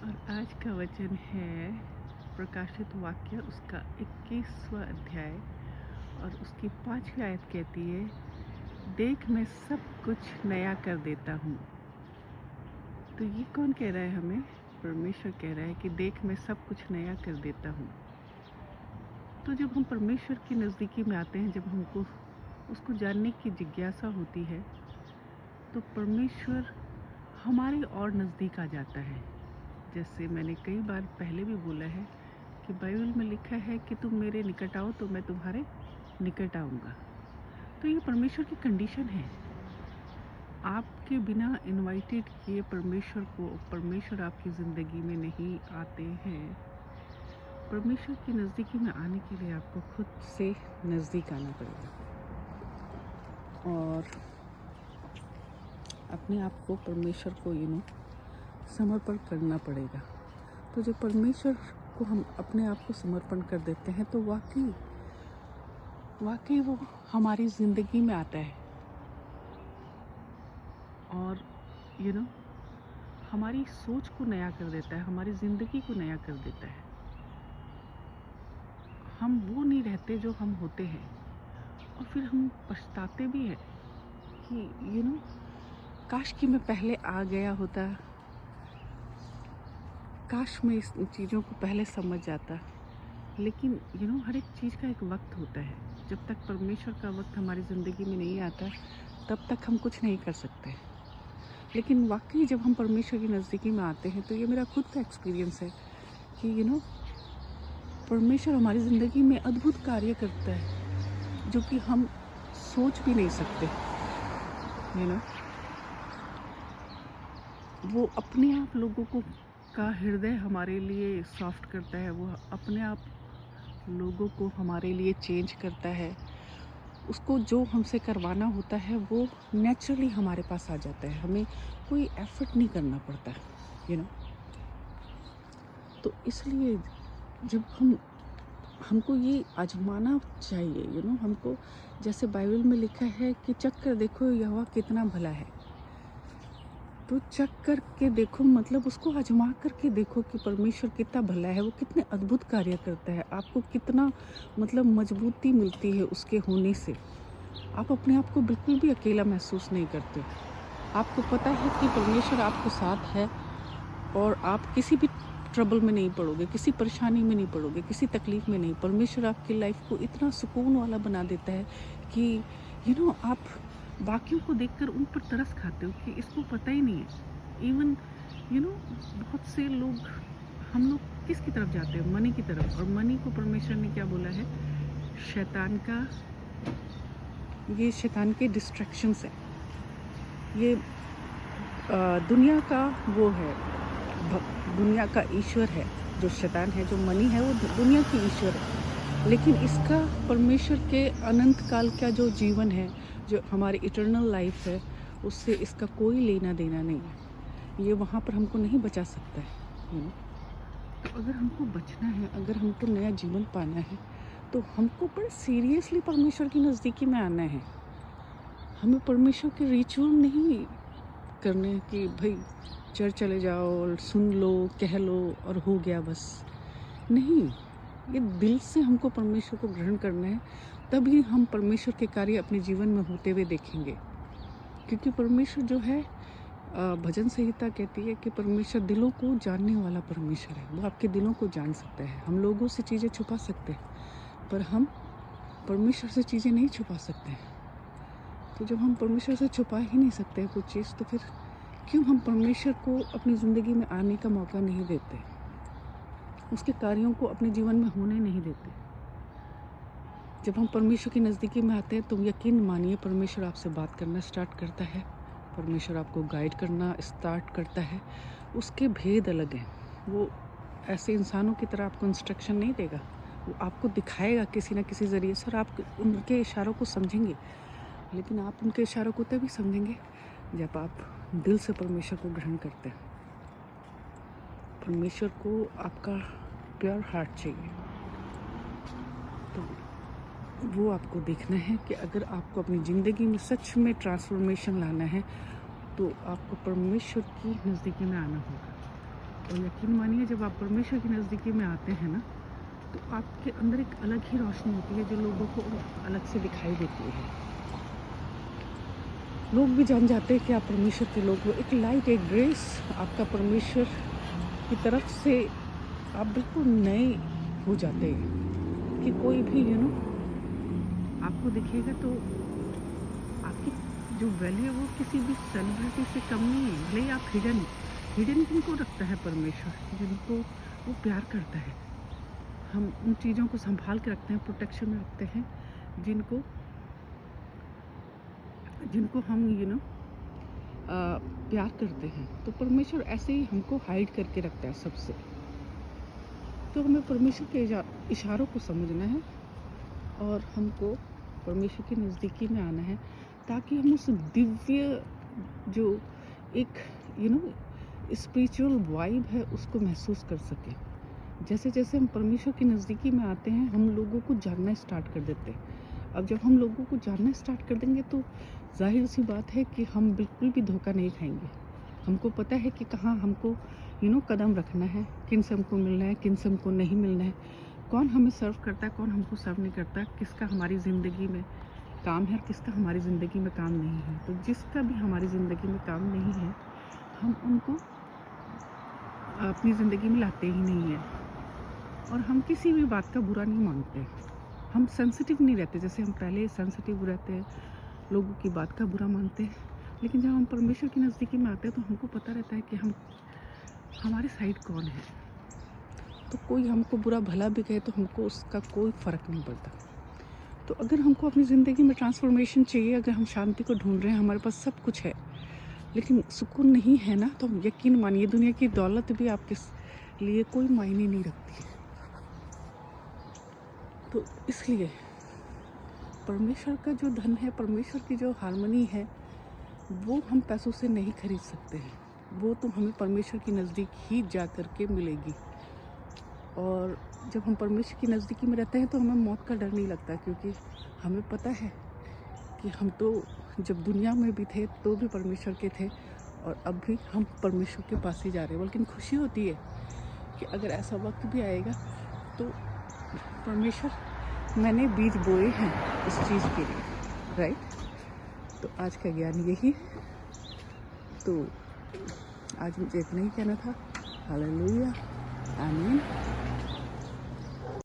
और आज का वचन है प्रकाशित वाक्य उसका 21वां अध्याय और उसकी 5वीं आयत कहती है, देख मैं सब कुछ नया कर देता हूँ। तो ये कौन कह रहा है हमें? परमेश्वर कह रहा है कि देख मैं सब कुछ नया कर देता हूँ। तो जब हम परमेश्वर की नज़दीकी में आते हैं, जब हमको उसको जानने की जिज्ञासा होती है, तो परमेश्वर हमारे और नज़दीक आ जाता है। जैसे मैंने कई बार पहले भी बोला है कि बाइबल में लिखा है कि तुम मेरे निकट आओ तो मैं तुम्हारे निकट आऊँगा। तो ये परमेश्वर की कंडीशन है। आपके बिना इनवाइटेड किए परमेश्वर आपकी ज़िंदगी में नहीं आते हैं। परमेश्वर की नज़दीकी में आने के लिए आपको खुद से नज़दीक आना पड़ेगा और अपने आप को परमेश्वर को समर्पण करना पड़ेगा। तो जब परमेश्वर को हम अपने आप को समर्पण कर देते हैं तो वाकई वो हमारी ज़िंदगी में आता है और हमारी सोच को नया कर देता है, हमारी ज़िंदगी को नया कर देता है। हम वो नहीं रहते जो हम होते हैं और फिर हम पछताते भी हैं कि काश कि मैं पहले आ गया होता, काश मैं इस चीज़ों को पहले समझ जाता। लेकिन हर एक चीज़ का एक वक्त होता है। जब तक परमेश्वर का वक्त हमारी ज़िंदगी में नहीं आता तब तक हम कुछ नहीं कर सकते। लेकिन वाकई जब हम परमेश्वर की नज़दीकी में आते हैं तो ये मेरा खुद का एक्सपीरियंस है कि परमेश्वर हमारी ज़िंदगी में अद्भुत कार्य करता है जो कि हम सोच भी नहीं सकते। वो अपने आप लोगों को का हृदय हमारे लिए सॉफ्ट करता है, वो अपने आप लोगों को हमारे लिए चेंज करता है। उसको जो हमसे करवाना होता है वो नेचुरली हमारे पास आ जाता है, हमें कोई एफर्ट नहीं करना पड़ता तो इसलिए जब हमको ये आजमाना चाहिए हमको, जैसे बाइबल में लिखा है कि चख कर देखो यहोवा कितना भला है। तो चख कर के देखो मतलब उसको आजमा करके देखो कि परमेश्वर कितना भला है, वो कितने अद्भुत कार्य करता है, आपको कितना मतलब मजबूती मिलती है उसके होने से। आप अपने आप को बिल्कुल भी अकेला महसूस नहीं करते। आपको पता है कि परमेश्वर आपके साथ है और आप किसी भी ट्रबल में नहीं पड़ोगे, किसी परेशानी में नहीं पड़ोगे, किसी तकलीफ़ में नहीं। परमेश्वर आपकी लाइफ को इतना सुकून वाला बना देता है कि आप बाकियों को देखकर उन पर तरस खाते हो कि इसको पता ही नहीं है। इवन बहुत से लोग, हम लोग किसकी तरफ जाते हैं? मनी की तरफ। और मनी को परमेश्वर ने क्या बोला है? शैतान के डिस्ट्रैक्शंस है। ये दुनिया का वो है, दुनिया का ईश्वर है जो शैतान है, जो मनी है वो दुनिया की ईश्वर है। लेकिन इसका परमेश्वर के अनंत काल का जो जीवन है, जो हमारी इटर्नल लाइफ है, उससे इसका कोई लेना देना नहीं है। ये वहाँ पर हमको नहीं बचा सकता है तो अगर हमको बचना है, अगर हमको नया जीवन पाना है तो हमको बड़े सीरियसली परमेश्वर की नज़दीकी में आना है। हमें परमेश्वर के रिचुअल नहीं करने कि भाई चर्च चले जाओ और सुन लो, कह लो और हो गया बस। नहीं, ये दिल से हमको परमेश्वर को ग्रहण करना है, तभी हम परमेश्वर के कार्य अपने जीवन में होते हुए देखेंगे। क्योंकि परमेश्वर जो है, भजन संहिता कहती है कि परमेश्वर दिलों को जानने वाला परमेश्वर है। वो आपके दिलों को जान सकता है। हम लोगों से चीज़ें छुपा सकते हैं पर हम परमेश्वर से चीज़ें नहीं छुपा सकते। तो जब हम परमेश्वर से छुपा ही नहीं सकते कुछ चीज़, तो फिर क्यों हम परमेश्वर को अपनी ज़िंदगी में आने का मौका नहीं देते, उसके कार्यों को अपने जीवन में होने नहीं देते। जब हम परमेश्वर की नज़दीकी में आते हैं तो यकीन मानिए परमेश्वर आपसे बात करना स्टार्ट करता है, परमेश्वर आपको गाइड करना स्टार्ट करता है। उसके भेद अलग हैं। वो ऐसे इंसानों की तरह आपको इंस्ट्रक्शन नहीं देगा, वो आपको दिखाएगा किसी न किसी ज़रिए से और आप उनके इशारों को समझेंगे। लेकिन आप उनके इशारों को तभी समझेंगे जब आप दिल से परमेश्वर को ग्रहण करते हैं। परमेश्वर को आपका प्योर हार्ट चाहिए। तो वो आपको देखना है कि अगर आपको अपनी ज़िंदगी में सच में ट्रांसफॉर्मेशन लाना है तो आपको परमेश्वर की नज़दीकी में आना होगा। और यकीन मानिए जब आप परमेश्वर की नज़दीकी में आते हैं ना, तो आपके अंदर एक अलग ही रोशनी होती है जो लोगों को अलग से दिखाई देती है। लोग भी जान जाते हैं कि आप परमेश्वर के लोग हो। एक लाइट, एक ग्रेस आपका परमेश्वर की तरफ से आप बिल्कुल नए हो जाते हैं कि कोई भी आपको दिखेगा तो आपकी जो वैल्यू है वो किसी भी सेलिब्रिटी से कम नहीं है। भले ही आप हिडन किनको रखता है परमेश्वर, जिनको वो प्यार करता है। हम उन चीज़ों को संभाल के रखते हैं, प्रोटेक्शन में रखते हैं, जिनको हम प्यार करते हैं। तो परमेश्वर ऐसे ही हमको हाइड करके रखता है सबसे। तो हमें परमेश्वर के इशारों को समझना है और हमको परमेश्वर की नज़दीकी में आना है, ताकि हम उस दिव्य जो एक स्पिरिचुअल वाइब है उसको महसूस कर सकें। जैसे जैसे हम परमेश्वर की नज़दीकी में आते हैं, हम लोगों को जानना स्टार्ट कर देते हैं। अब जब हम लोगों को जानना स्टार्ट कर देंगे तो जाहिर सी बात है कि हम बिल्कुल भी धोखा नहीं खाएंगे। हमको पता है कि कहाँ हमको कदम रखना है, किन से हमको मिलना है, किन से हमको नहीं मिलना है, कौन हमें सर्व करता है, कौन हमको सर्व नहीं करता, किसका हमारी ज़िंदगी में काम है, किसका हमारी ज़िंदगी में काम नहीं है। तो जिसका भी हमारी ज़िंदगी में काम नहीं है, हम उनको अपनी ज़िंदगी में लाते ही नहीं हैं। और हम किसी भी बात का बुरा नहीं मानते। हम सेंसिटिव नहीं रहते, जैसे हम पहले सेंसिटिव रहते हैं, लोगों की बात का बुरा मानते हैं। लेकिन जब हम परमेश्वर की नज़दीकी में आते हैं तो हमको पता रहता है कि हमारे साइड कौन है। तो कोई हमको बुरा भला भी कहे तो हमको उसका कोई फ़र्क नहीं पड़ता। तो अगर हमको अपनी ज़िंदगी में ट्रांसफॉर्मेशन चाहिए, अगर हम शांति को ढूंढ रहे हैं, हमारे पास सब कुछ है लेकिन सुकून नहीं है ना, तो यकीन मानिए दुनिया की दौलत भी आपके लिए कोई मायने नहीं रखती है। तो इसलिए परमेश्वर का जो धन है, परमेश्वर की जो हार्मनी है, वो हम पैसों से नहीं खरीद सकते हैं। वो तो हमें परमेश्वर की नज़दीक ही जा कर के मिलेगी। और जब हम परमेश्वर की नज़दीकी में रहते हैं तो हमें मौत का डर नहीं लगता, क्योंकि हमें पता है कि हम तो जब दुनिया में भी थे तो भी परमेश्वर के थे और अब भी हम परमेश्वर के पास ही जा रहे हैं। बल्कि खुशी होती है कि अगर ऐसा वक्त भी आएगा तो परमेश्वर, मैंने बीज बोए हैं इस चीज़ के लिए, राइट। तो आज का ज्ञान यही। तो आज मुझे इतना ही कहना था। हालेलुया, आमीन।